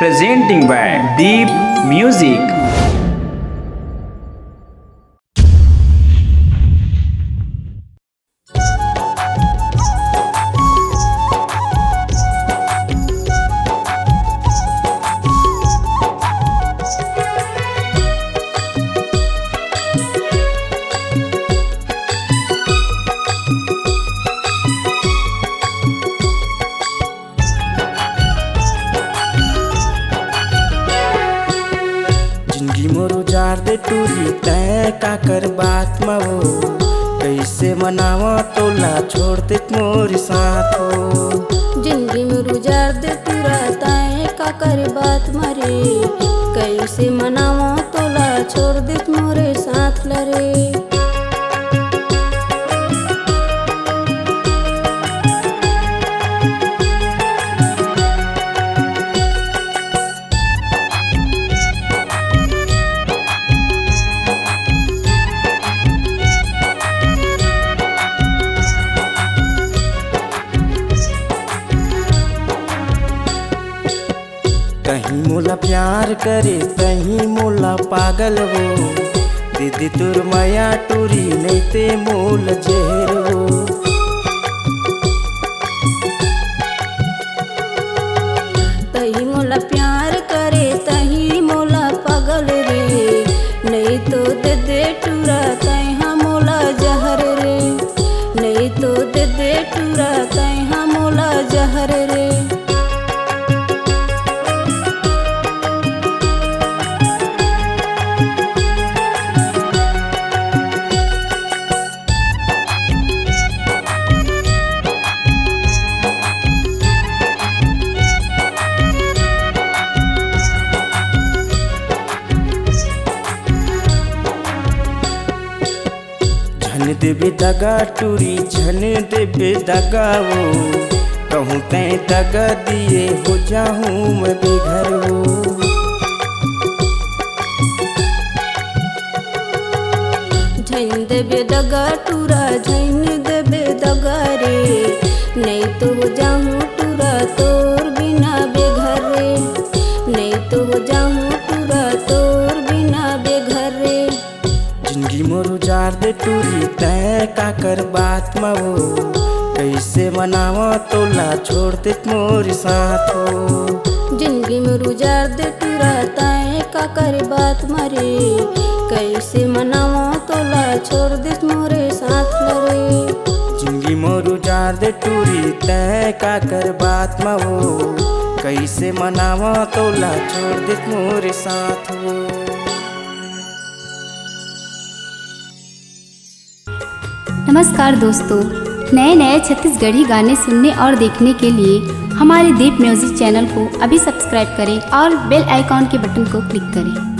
presenting by Deep Music. जिंदगी मोर उजार दे टूरी तय का कर बात मवो कैसे मनावा तोला छोड़ दे मोरी साथ हो। जिंदगी में रुजार दे पूरा तय का कर बात मरे कैसे मनावा तोला छोड़ दे मोरे साथ लरे। कहीं मोला प्यार करे कहीं मोला पागल हो। दीदी तुर माया टूरी नहीं ते मोल जहर हो। तही मोला प्यार करे तही मोला पागल रे नहीं तो दे दे टूरा तहा मोला जहर रे नहीं तो दे दे टूरा तहा मोला जहर रे। झन देवे दगा टूरी झन देवे दगा वो कहूँ तय दगा दिए हो जाऊँ मैं बेघर हो। झन देवे दगा टूरा झन देवे दगा रे नहीं तो हो जाऊँ टूरा तोर बिना बेघर रे नहीं तो हो जाऊँ टूरा तोर बिना बेघर रे। जिंदगी मोर उजार दे टूरी तय का कर बात मवो कैसे मनावा तोला छोड़ दे मोरी साथ हो। जिंदगी में रुजार दे टूरा तय का कर बात मरे कैसे मनावा तोला छोड़ दे मोरे साथ लरे। जिंदगी मोर उजार दे टूरी तय का कर बात मवो कैसे मनावा तोला छोड़ दे मोरे साथ हो। नमस्कार दोस्तों, नए नए छत्तीसगढ़ी गाने सुनने और देखने के लिए हमारे दीप म्यूजिक चैनल को अभी सब्सक्राइब करें और बेल आइकॉन के बटन को क्लिक करें।